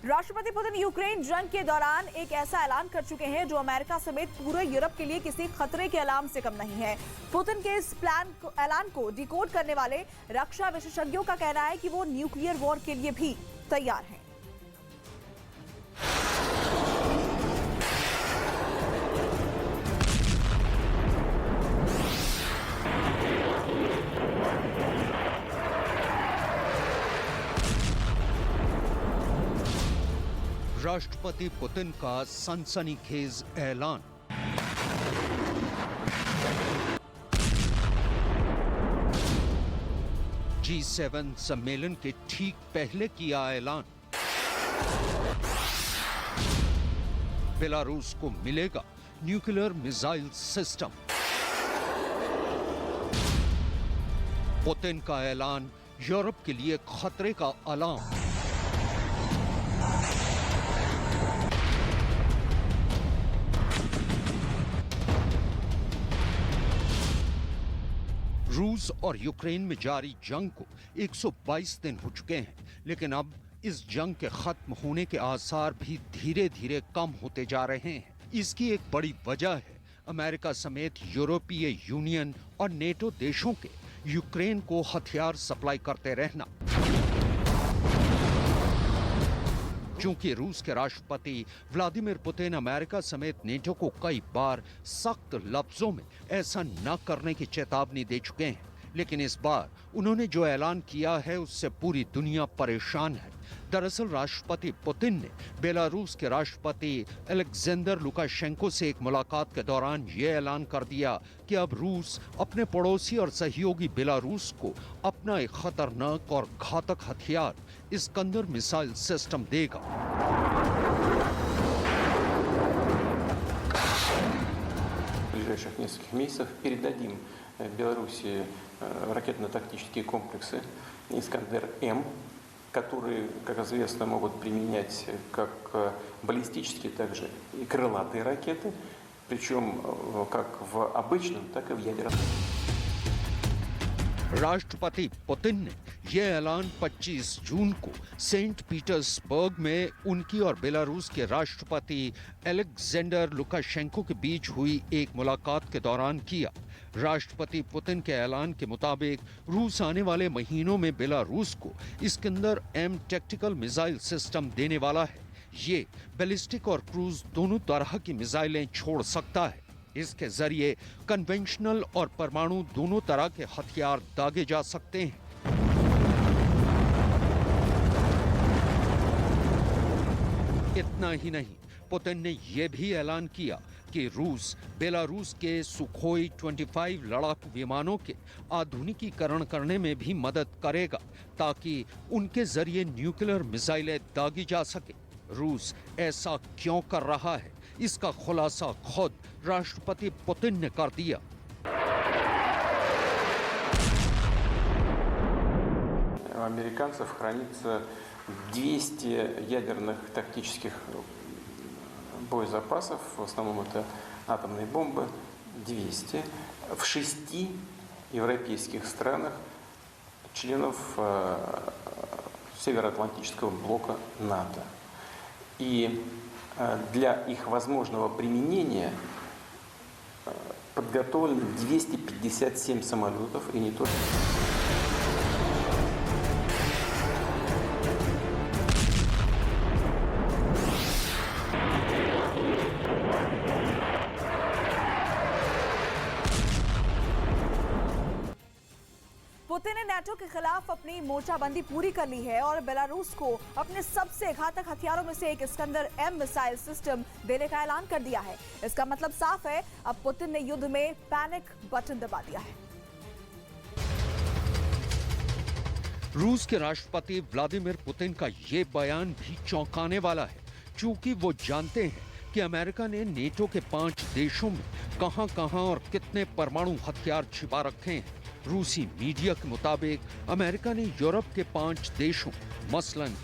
राष्ट्रपति Putin Ukraine जंग के दौरान एक ऐसा ऐलान कर चुके हैं जो अमेरिका समेत पूरे यूरोप के लिए किसी खतरे के अलार्म से कम नहीं है। पुतिन के इस ऐलान को डिकोड करने वाले रक्षा विशेषज्ञों का कहना है कि वो न्यूक्लियर वॉर के लिए भी तैयार हैं। राष्ट्रपति पुतिन का सनसनीखेज ऐलान। G7 सम्मेलन के ठीक पहले किया ऐलान। बेलारूस को मिलेगा न्यूक्लियर मिसाइल सिस्टम। पुतिन का ऐलान यूरोप के लिए खतरे का अलार्म। रूस और यूक्रेन में जारी जंग को 122 दिन हो चुके हैं, लेकिन अब इस जंग के खत्म होने के आसार भी धीरे धीरे कम होते जा रहे हैं। इसकी एक बड़ी वजह है अमेरिका समेत यूरोपीय यूनियन और नेटो देशों के यूक्रेन को हथियार सप्लाई करते रहना। चूंकि रूस के राष्ट्रपति व्लादिमीर पुतिन अमेरिका समेत नेटो को कई बार सख्त लफ्जों में ऐसा न करने की चेतावनी दे चुके हैं, लेकिन इस बार उन्होंने जो ऐलान किया है उससे पूरी दुनिया परेशान है। दरअसल राष्ट्रपति पुतिन ने बेलारूस के राष्ट्रपति अलेक्जेंडर लुकाशेंको से एक मुलाकात के दौरान ये ऐलान कर दिया कि अब रूस अपने पड़ोसी और सहयोगी बेलारूस को अपना एक खतरनाक और घातक हथियार इस्कंदर मिसाइल सिस्टम देगा। В ближайших нескольких месяцев передадим Беларуси ракетно-тактические комплексы «Искандер-М», которые, как известно, могут применять как баллистические, так же и крылатые ракеты, причем как в обычном, так и в ядерном. राष्ट्रपति पुतिन ने यह ऐलान 25 जून को सेंट पीटर्सबर्ग में उनकी और बेलारूस के राष्ट्रपति अलेक्जेंडर लुकाशेंको के बीच हुई एक मुलाकात के दौरान किया। राष्ट्रपति पुतिन के ऐलान के मुताबिक रूस आने वाले महीनों में बेलारूस को Iskander M tactical missile system देने वाला है। ये बैलिस्टिक और क्रूज दोनों तरह की मिसाइलें छोड़ सकता है। इसके जरिए कन्वेंशनल और परमाणु दोनों तरह के हथियार दागे जा सकते हैं। इतना ही नहीं, पुतिन ने यह भी ऐलान किया कि रूस बेलारूस के सुखोई 25 लड़ाकू विमानों के आधुनिकीकरण करने में भी मदद करेगा, ताकि उनके जरिए न्यूक्लियर मिसाइलें दागी जा सके। रूस ऐसा क्यों कर रहा है, इसका खुलासा खुद राष्ट्रपति पुतिन ने कर दिया। У американцев хранится 200 ядерных тактических боезапасов, в основном это атомные бомбы, 200, в 6 европейских странах, членов Североатлантического блока НАТО. И для их возможного применения подготовлено 257 самолетов, и не только. पुतिन ने नाटो के खिलाफ अपनी मोर्चाबंदी पूरी कर ली है और बेलारूस को अपने सबसे घातक हथियारों में से एक इस्कंदर एम मिसाइल सिस्टम देने का ऐलान कर दिया है। इसका मतलब साफ है, अब पुतिन ने युद्ध में पैनिक बटन दबा दिया है। रूस के राष्ट्रपति व्लादिमीर पुतिन का ये बयान भी चौंकाने वाला है, क्योंकि वो जानते हैं कि अमेरिका ने नेटो के 5 देशों में कहां-कहां और कितने परमाणु हथियार छिपा रखे हैं। रूसी मीडिया के मुताबिक अमेरिका ने यूरोप के 5 देशों मसलन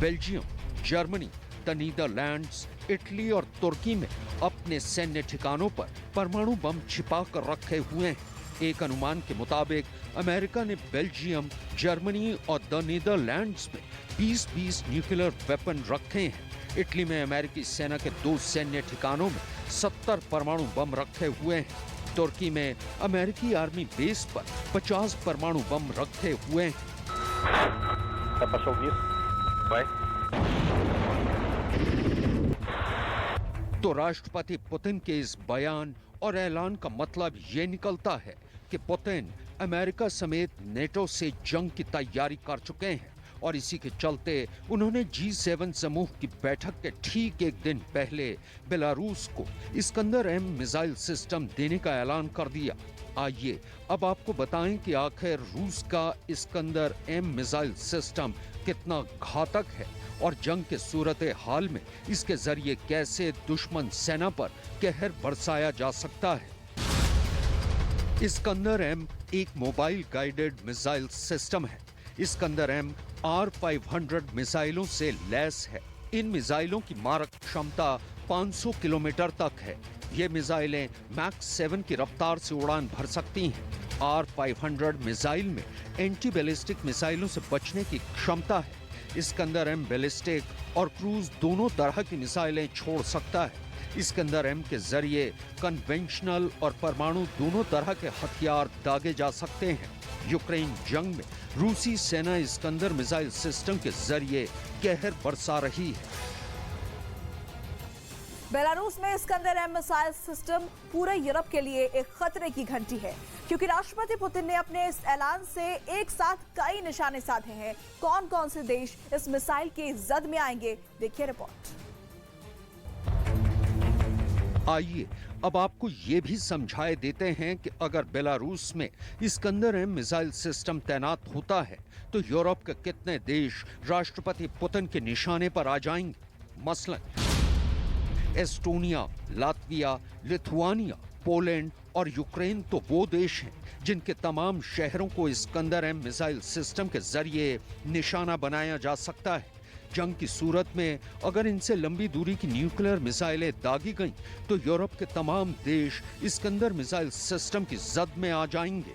Belgium, Germany, the Netherlands, Italy और तुर्की में अपने सैन्य ठिकानों पर परमाणु बम छिपा कर रखे हुए हैं। एक अनुमान के मुताबिक अमेरिका ने बेल्जियम, जर्मनी और द नीदरलैंड्स में 20-20 न्यूक्लियर वेपन रखे हैं। इटली में अमेरिकी सेना के 2 सैन्य ठिकानों में 70 परमाणु बम रखे हुए हैं। तुर्की में अमेरिकी आर्मी बेस पर 50 परमाणु बम रखे हुए हैं। तो राष्ट्रपति पुतिन के इस बयान और ऐलान का मतलब ये निकलता है कि पुतिन अमेरिका समेत नेटो से जंग की तैयारी कर चुके हैं और इसी के चलते उन्होंने G7 समूह की बैठक के ठीक एक दिन पहले बेलारूस को इस्कंदर M मिसाइल सिस्टम देने का ऐलान कर दिया। आइए अब आपको बताएं कि आखिर रूस का इस्कंदर M मिसाइल सिस्टम कितना घातक है और जंग के सूरत हाल में इसके जरिए कैसे दुश्मन सेना पर कहर बरसाया जा सकता है। इस्कंदर M एक मोबाइल गाइडेड मिसाइल सिस्टम है। इस्कंदर M R-500 मिसाइलों से लैस है। इन मिसाइलों की मारक क्षमता 500 किलोमीटर तक है। ये मिसाइलें मैक 7 की रफ्तार से उड़ान भर सकती हैं। R-500 मिसाइल में एंटी बैलिस्टिक मिसाइलों से बचने की क्षमता है। इस्कंदर M बैलिस्टिक और क्रूज दोनों तरह की मिसाइलें छोड़ सकता है। इस्कंदर M के जरिए कन्वेंशनल और परमाणु दोनों तरह के हथियार दागे जा सकते हैं। यूक्रेन जंग में रूसी सेना इस्कंदर मिसाइल सिस्टम के जरिए कहर बरसा रही है। बेलारूस में इस्कंदर M मिसाइल सिस्टम पूरे यूरोप के लिए एक खतरे की घंटी है, क्योंकि राष्ट्रपति पुतिन ने अपने इस ऐलान से एक साथ कई निशाने साधे हैं। कौन कौन से देश इस मिसाइल के जद में आएंगे, देखिए रिपोर्ट। आइए अब आपको ये भी समझाए देते हैं कि अगर बेलारूस में इस्कंदर M मिसाइल सिस्टम तैनात होता है तो यूरोप के कितने देश राष्ट्रपति पुतिन के निशाने पर आ जाएंगे। मसलन एस्टोनिया, लातविया, लिथुआनिया, पोलैंड और यूक्रेन तो वो देश हैं जिनके तमाम शहरों को इस्कंदर M मिसाइल सिस्टम के जरिए निशाना बनाया जा सकता है। जंग की सूरत में अगर इनसे लंबी दूरी की न्यूक्लियर मिसाइलें दागी गईं तो यूरोप के तमाम देश इस्कंदर मिसाइल सिस्टम की जद में आ जाएंगे।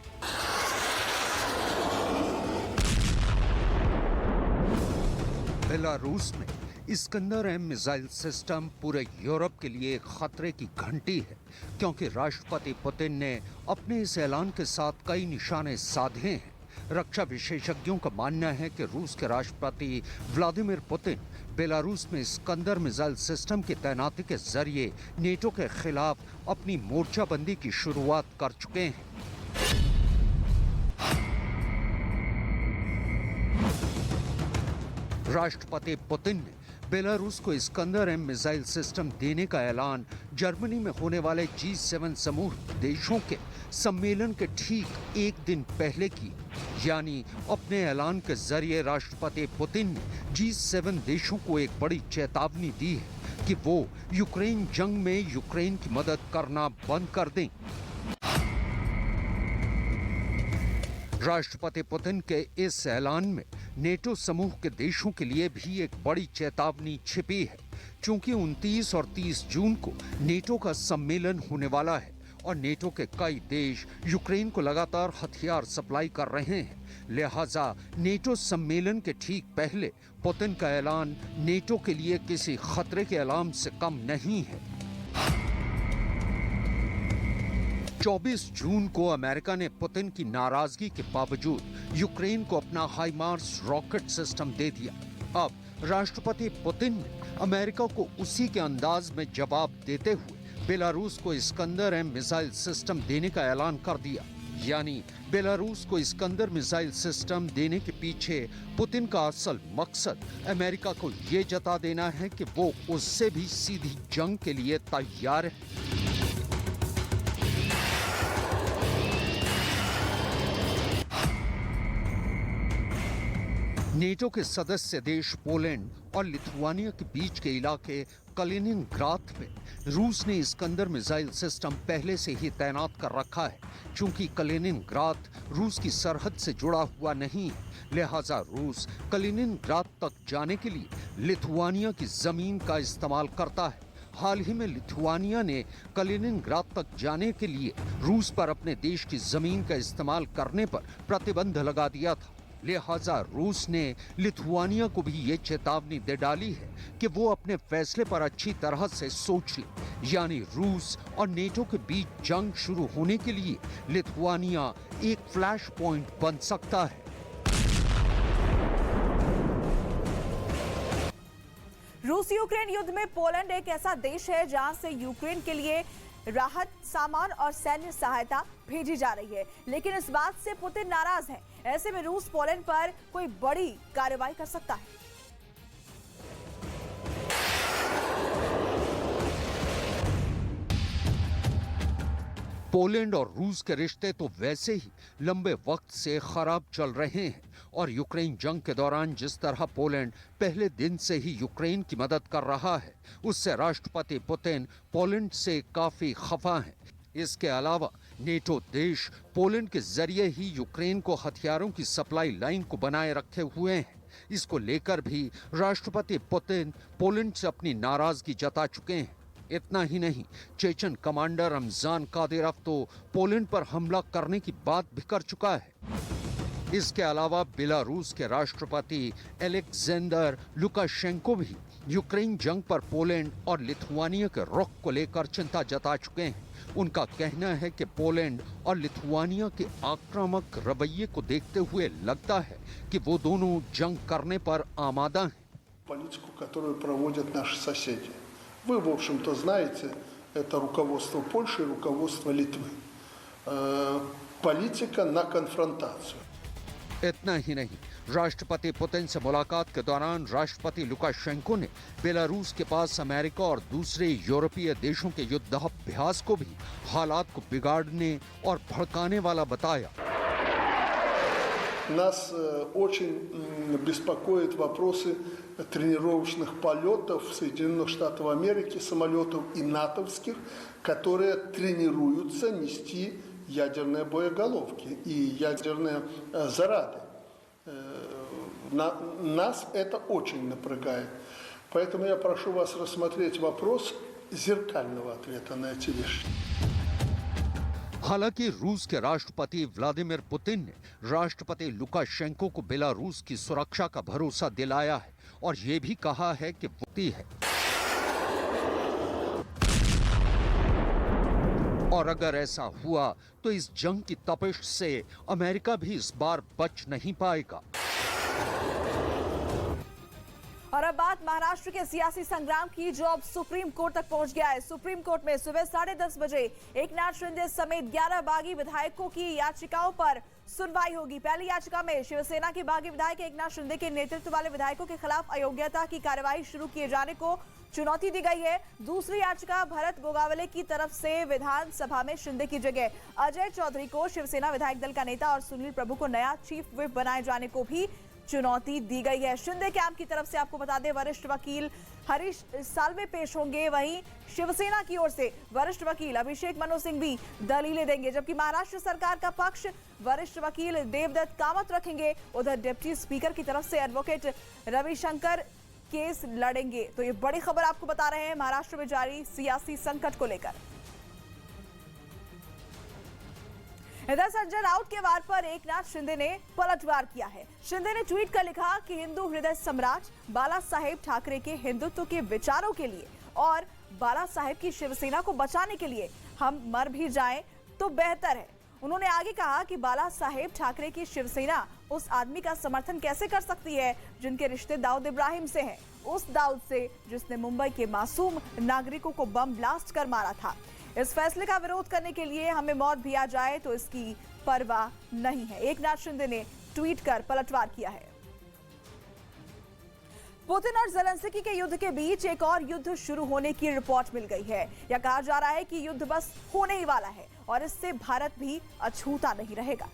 बेलारूस में इस्कंदर M मिसाइल सिस्टम पूरे यूरोप के लिए खतरे की घंटी है, क्योंकि राष्ट्रपति पुतिन ने अपने इस ऐलान के साथ कई निशाने साधे हैं। रक्षा विशेषज्ञों का मानना है कि रूस के राष्ट्रपति व्लादिमीर पुतिन बेलारूस में इस्कंदर मिसाइल सिस्टम की तैनाती के जरिए नेटो के खिलाफ अपनी मोर्चाबंदी की शुरुआत कर चुके हैं। राष्ट्रपति पुतिन ने बेलारूस को इस्कंदर M मिसाइल सिस्टम देने का ऐलान जर्मनी में होने वाले G7 समूह देशों के सम्मेलन के ठीक एक दिन पहले की, यानी अपने ऐलान के जरिए राष्ट्रपति पुतिन ने G7 देशों को एक बड़ी चेतावनी दी है कि वो यूक्रेन जंग में यूक्रेन की मदद करना बंद कर दें। राष्ट्रपति पुतिन के इस ऐलान में नेटो समूह के देशों के लिए भी एक बड़ी चेतावनी छिपी है, क्योंकि 29 और 30 जून को नेटो का सम्मेलन होने वाला है और नेटो के कई देश यूक्रेन को लगातार हथियार सप्लाई कर रहे हैं। लिहाजा नेटो सम्मेलन के ठीक पहले पुतिन का ऐलान नेटो के लिए किसी खतरे के अलार्म से कम नहीं है। 24 जून को अमेरिका ने पुतिन की नाराजगी के बावजूद यूक्रेन को अपना हाइमार्स रॉकेट सिस्टम दे दिया। अब राष्ट्रपति पुतिन ने अमेरिका को उसी के अंदाज में जवाब देते हुए बेलारूस को इस्कंदर M मिसाइल सिस्टम देने का ऐलान कर दिया। यानी बेलारूस को इस्कंदर मिसाइल सिस्टम देने के पीछे पुतिन का असल मकसद अमेरिका को ये जता देना है कि वो उससे भी सीधी जंग के लिए तैयार है। नेटो के सदस्य देश पोलैंड और लिथुआनिया के बीच के इलाके कलिनिनग्राद में रूस ने इस्कंदर मिसाइल सिस्टम पहले से ही तैनात कर रखा है। चूंकि कलिनिनग्राद रूस की सरहद से जुड़ा हुआ नहीं है, लिहाजा रूस कलिनिनग्राद तक जाने के लिए लिथुआनिया की जमीन का इस्तेमाल करता है। हाल ही में लिथुआनिया ने कलिनिनग्राद तक जाने के लिए रूस पर अपने देश की जमीन का इस्तेमाल करने पर प्रतिबंध लगा दिया था। लिहाजा रूस ने लिथुआनिया को भी ये चेतावनी दे डाली है कि वो अपने फैसले पर अच्छी तरह से सोच ले। यानी रूस और नेटो के बीच जंग शुरू होने के लिए लिथुआनिया एक फ्लैश पॉइंट बन सकता है। रूस यूक्रेन युद्ध में पोलैंड एक ऐसा देश है जहां से यूक्रेन के लिए राहत सामान और सैन्य सहायता भेजी जा रही है, लेकिन इस बात से पुतिन नाराज हैं। ऐसे में रूस पोलैंड पर कोई बड़ी कार्रवाई कर सकता है। पोलैंड और रूस के रिश्ते तो वैसे ही लंबे वक्त से खराब चल रहे हैं और यूक्रेन जंग के दौरान जिस तरह पोलैंड पहले दिन से ही यूक्रेन की मदद कर रहा है, उससे राष्ट्रपति पुतिन पोलैंड से काफी खफा हैं। इसके अलावा नेटो देश पोलैंड के जरिए ही यूक्रेन को हथियारों की सप्लाई लाइन को बनाए रखे हुए हैं। इसको लेकर भी राष्ट्रपति पुतिन पोलैंड से अपनी नाराजगी जता चुके हैं। इतना ही नहीं, चेचन कमांडर रमजान कादिरोव तो पोलैंड पर हमला करने की बात भी कर चुका है। इसके अलावा बेलारूस के राष्ट्रपति अलेक्जेंडर लुकाशेंको भी यूक्रेन जंग पर पोलैंड और लिथुआनिया के रुख को लेकर चिंता जता चुके हैं। उनका कहना है कि पोलैंड और लिथुआनिया के आक्रामक रवैये को देखते हुए लगता है कि वो दोनों जंग करने पर आमादा हैं। Политику, которую проводят наши соседи. Вы, в общем-то, знаете, это руководство Польши и руководство Литвы. Политика на конфронтацию. इतना ही नहीं, राष्ट्रपति पुतिन से मुलाकात के दौरान राष्ट्रपति लुकाशेंको ने बेलारूस के पास अमेरिका और दूसरे यूरोपीय देशों के युद्धाभ्यास को भी हालात को बिगाड़ने और भड़काने वाला बताया। Нас очень беспокоят вопросы тренировочных полетов Соединенных Штатов Америки, самолетов и натовских, которые тренируются нести ядерные боеголовки и ядерные заряды. Нас это очень напрягает. Поэтому я прошу вас рассмотреть вопрос зеркального ответа на эти вещи. हालांकि रूस के राष्ट्रपति व्लादिमीर पुतिन ने राष्ट्रपति लुकाशेंको को बेलारूस की सुरक्षा का भरोसा दिलाया है और ये भी कहा है कि वो है और अगर ऐसा हुआ तो इस जंग की तपिश से अमेरिका भी इस बार बच नहीं पाएगा। और अब बात महाराष्ट्र के सियासी संग्राम की, जो अब सुप्रीम कोर्ट तक पहुंच गया है। सुप्रीम कोर्ट में सुबह 10:30 बजे एकनाथ शिंदे समेत 11 बागी विधायकों की याचिकाओं पर सुनवाई होगी। पहली याचिका में शिवसेना के बागी विधायक एकनाथ शिंदे के नेतृत्व वाले विधायकों के खिलाफ अयोग्यता की कार्रवाई शुरू किए जाने को चुनौती दी गई है। दूसरी याचिका भरत गोगावले की तरफ से विधानसभा में शिंदे की जगह अजय चौधरी को शिवसेना विधायक दल का नेता और सुनील प्रभु को नया चीफ व्हिप बनाए जाने को भी चुनौती दी गई है। शिंदे कैंप की तरफ से आपको बता दें, वरिष्ठ वकील हरीश साल्वे पेश होंगे। वहीं शिवसेना की ओर से वरिष्ठ वकील अभिषेक मनु सिंह भी दलीलें देंगे, जबकि महाराष्ट्र सरकार का पक्ष वरिष्ठ वकील देवदत्त कामत रखेंगे। उधर डिप्टी स्पीकर की तरफ से एडवोकेट रविशंकर केस लड़ेंगे। तो ये बड़ी खबर आपको बता रहे हैं महाराष्ट्र में जारी सियासी संकट को लेकर। इधर संजय राउत के वार पर एकनाथ शिंदे ने पलटवार किया है। शिंदे ने ट्वीट कर लिखा कि हिंदू हृदय सम्राट बाला साहेब ठाकरे के हिंदुत्व के विचारों के लिए और बाला साहेब की शिवसेना को बचाने के लिए हम मर भी जाएं तो बेहतर है। उन्होंने आगे कहा कि बाला साहेब ठाकरे की शिवसेना उस आदमी का समर्थन कैसे कर सकती है जिनके रिश्ते दाऊद इब्राहिम से हैं, उस दाऊद से जिसने मुंबई के मासूम नागरिकों को बम ब्लास्ट कर मारा था। इस फैसले का विरोध करने के लिए हमें मौत भी आ जाए तो इसकी परवाह नहीं है, एकनाथ शिंदे ने ट्वीट कर पलटवार किया है। पुतिन और ज़ेलेंस्की के युद्ध के बीच एक और युद्ध शुरू होने की रिपोर्ट मिल गई है। यह कहा जा रहा है कि युद्ध बस होने ही वाला है और इससे भारत भी अछूता नहीं रहेगा।